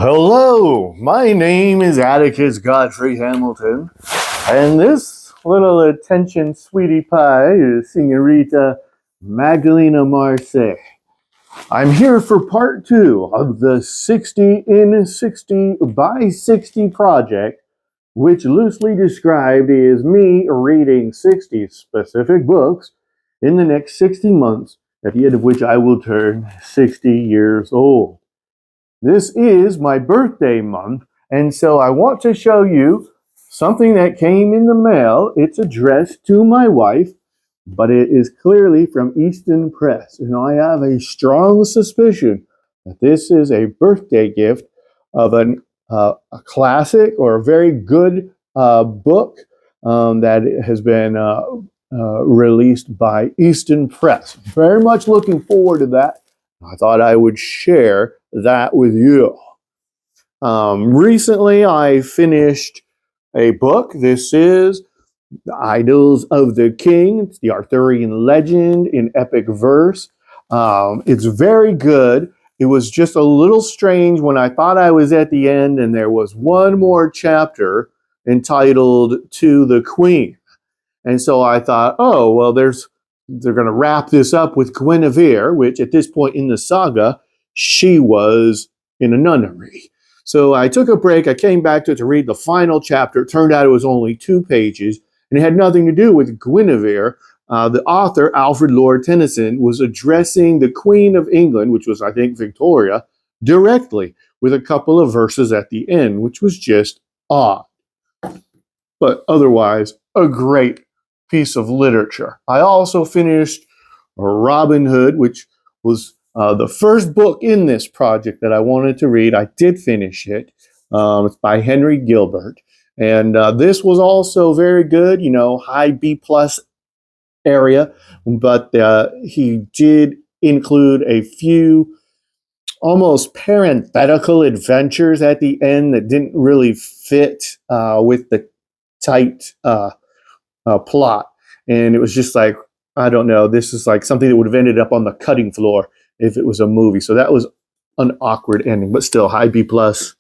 Hello, my name is Atticus Godfrey Hamilton, and this little attention sweetie pie is Señorita Magdalena Marseille. I'm here for part 2 of the 60 in 60 by 60 project, which loosely described is me reading 60 specific books in the next 60 months, at the end of which I will turn 60 years old. This is my birthday month, and so I want to show you something that came in the mail. It's addressed to my wife, but it is clearly from Easton Press, and I have a strong suspicion that this is a birthday gift of a classic or a very good book that has been released by Easton Press. Very much looking forward to that. I thought I would share that with you. Recently, I finished a book. This is The Idols of the King. It's the Arthurian legend in epic verse. It's very good. It was just a little strange when I thought I was at the end and there was one more chapter entitled To the Queen. And so I thought, oh, well, they're going to wrap this up with Guinevere, which at this point in the saga, she was in a nunnery. So I took a break. I came back to read the final chapter. It turned out it was only 2 pages, and it had nothing to do with Guinevere. The author, Alfred Lord Tennyson, was addressing the Queen of England, which was, I think, Victoria, directly with a couple of verses at the end, which was just odd. But otherwise, a great piece of literature. I also finished Robin Hood, which was the first book in this project that I wanted to read. I did finish it. It's by Henry Gilbert. And this was also very good, high B plus area. But he did include a few almost parenthetical adventures at the end that didn't really fit with the tight plot. And it was just like, I don't know, this is like something that would have ended up on the cutting floor if it was a movie. So that was an awkward ending, but still high B plus.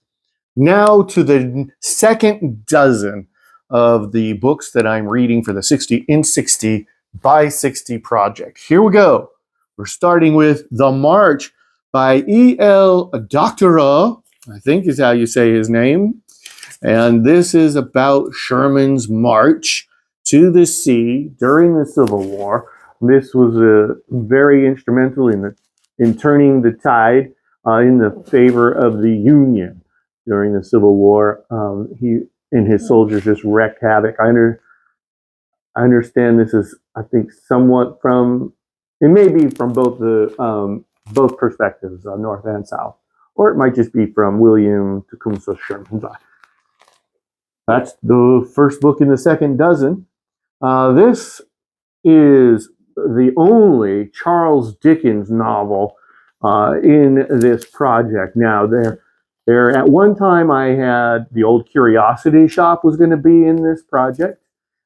Now to the second dozen of the books that I'm reading for the 60 in 60 by 60 project. Here we go. We're starting with The March by E.L. Doctorow, I think is how you say his name. And this is about Sherman's march to the sea during the Civil War. This was very instrumental in turning the tide in the favor of the Union during the Civil War. He and his soldiers just wreaked havoc. I understand this is, I think, somewhat from, it may be from both perspectives, North and South, or it might just be from William Tecumseh Sherman's eye. That's the first book in the second dozen. This is the only Charles Dickens novel in this project. Now, there at one time I had The Old Curiosity Shop was going to be in this project,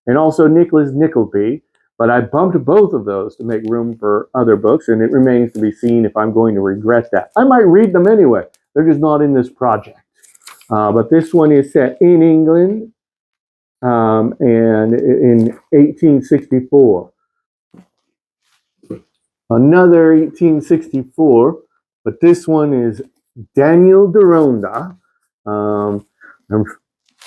and also Nicholas Nickleby, but I bumped both of those to make room for other books, and it remains to be seen if I'm going to regret that. I might read them anyway. They're just not in this project. But this one is set in England and in 1864. Another 1864, but this one is Daniel Deronda. I've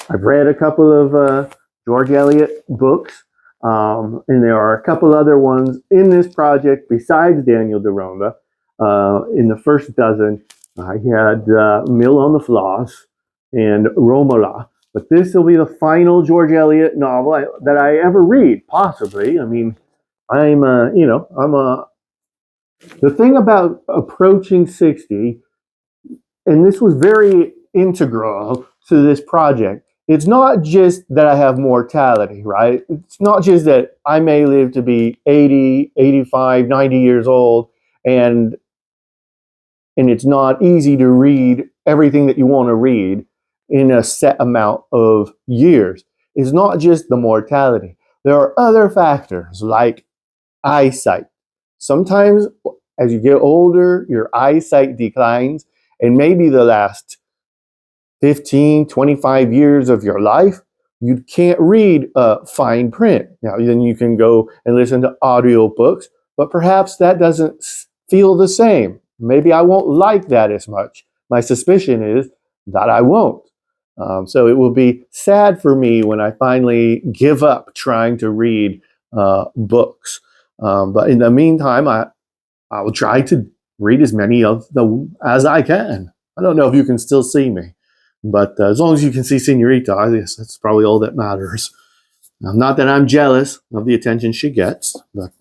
read a couple of George Eliot books, and there are a couple other ones in this project besides Daniel Deronda. In the first dozen, I had Mill on the Floss and Romola. But this will be the final George Eliot novel that I ever read, possibly. I mean, the thing about approaching 60, and this was very integral to this project, it's not just that I have mortality, right? It's not just that I may live to be 80, 85, 90 years old, and it's not easy to read everything that you want to read in a set amount of years. It's not just the mortality. There are other factors like eyesight. Sometimes as you get older, your eyesight declines, and maybe the last 15, 25 years of your life, you can't read fine print. Now, then you can go and listen to audiobooks, but perhaps that doesn't feel the same. Maybe I won't like that as much. My suspicion is that I won't. So it will be sad for me when I finally give up trying to read books. But in the meantime, I will try to read as many of them as I can. I don't know if you can still see me, but as long as you can see Señorita, I guess that's probably all that matters. Not that I'm jealous of the attention she gets, but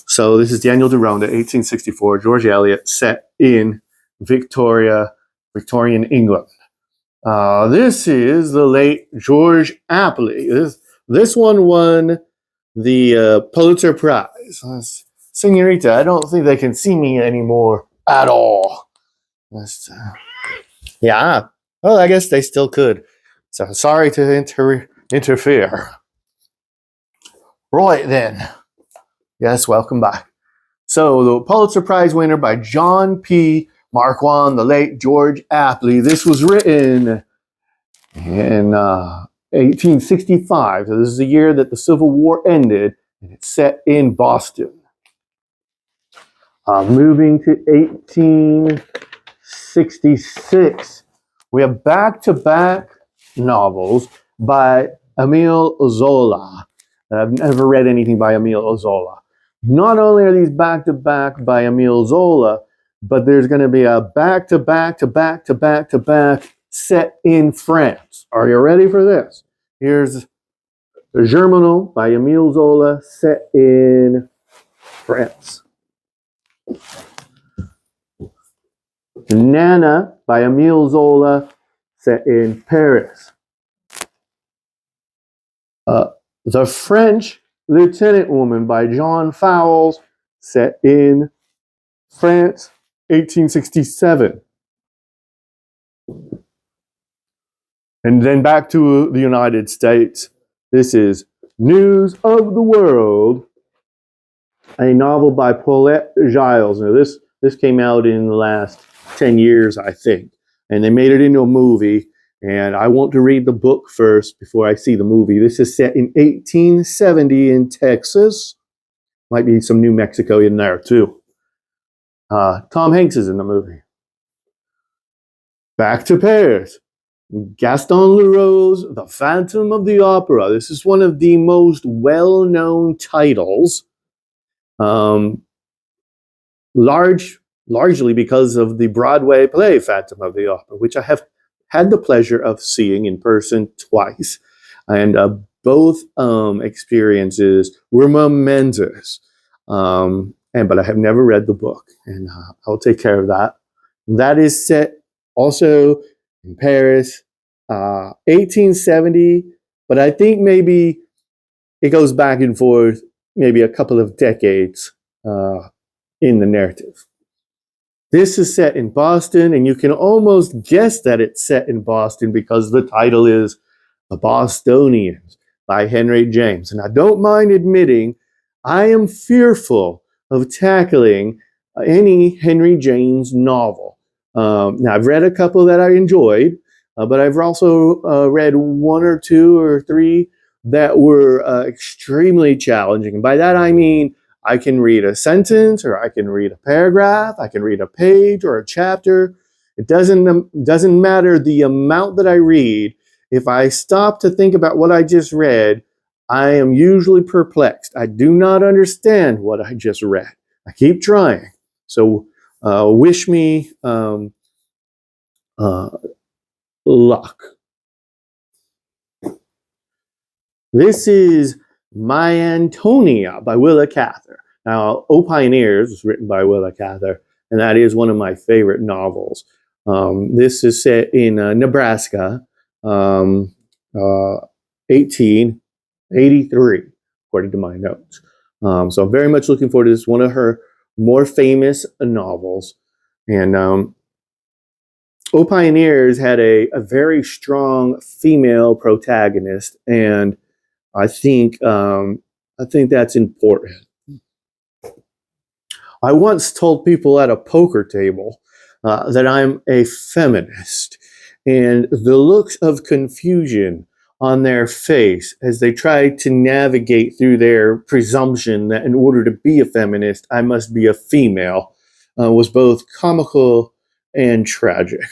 so this is Daniel Deronda, 1864, George Eliot, set in Victorian England. This is the late George Apley. This one won the Pulitzer Prize. Señorita, I don't think they can see me anymore at all. Yeah. Well, I guess they still could. So sorry to interfere. Right then. Yes, welcome back. So the Pulitzer Prize winner by John P. Marquand, the late George Apley. This was written in 1865. So this is the year that the Civil War ended, and it's set in Boston. Moving to 1866, we have back-to-back novels by Emile Zola. I've never read anything by Emile Zola. Not only are these back-to-back by Emile Zola, but there's going to be a back-to-back set in France. Are you ready for this? Here's Germinal by Emile Zola set in France. Nana by Emile Zola set in Paris. The French Lieutenant Woman by John Fowles set in France, 1867. And then back to the United States. This is News of the World, a novel by Paulette Giles. Now this came out in the last 10 years, I think. And they made it into a movie. And I want to read the book first before I see the movie. This is set in 1870 in Texas. Might be some New Mexico in there too. Tom Hanks is in the movie. Back to Paris. Gaston Leroux's The Phantom of the Opera. This is one of the most well-known titles. Largely because of the Broadway play Phantom of the Opera, which I have had the pleasure of seeing in person twice. And both experiences were momentous. But I have never read the book, and I'll take care of that. That is set also in Paris, 1870, but I think maybe it goes back and forth, maybe a couple of decades in the narrative. This is set in Boston, and you can almost guess that it's set in Boston because the title is The Bostonians by Henry James. And I don't mind admitting I am fearful of tackling any Henry James novel. Now, I've read a couple that I enjoyed, but I've also read one or two or three that were extremely challenging. And by that I mean I can read a sentence, or I can read a paragraph, I can read a page or a chapter. It doesn't matter the amount that I read. If I stop to think about what I just read, I am usually perplexed. I do not understand what I just read. I keep trying. So wish me luck. This is My Antonia by Willa Cather. Now, O Pioneers was written by Willa Cather, and that is one of my favorite novels. This is set in Nebraska, 1883, according to my notes. So I'm very much looking forward to this. One of her more famous novels. And O Pioneers had a very strong female protagonist, and I think that's important. I once told people at a poker table that I'm a feminist, and the looks of confusion on their face as they try to navigate through their presumption that in order to be a feminist, I must be a female, was both comical and tragic.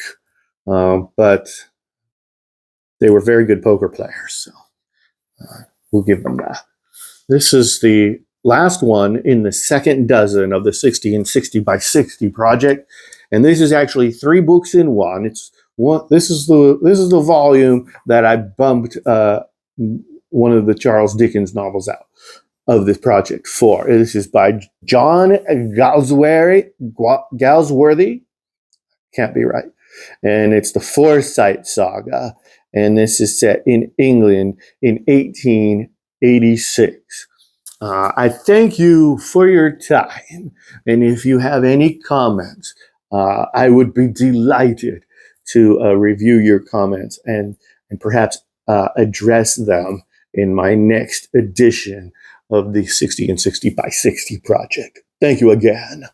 But they were very good poker players, so we'll give them that. This is the last one in the second dozen of the 60 and 60 by 60 project, and this is actually 3 books in one. It's one. This is the volume that I bumped one of the Charles Dickens novels out of this project for. This is by John Galsworthy. Can't be right. And it's the Forsyte Saga, and this is set in England in 1886. I thank you for your time, and if you have any comments, I would be delighted to review your comments and perhaps address them in my next edition of the 60 and 60 by 60 project. Thank you again.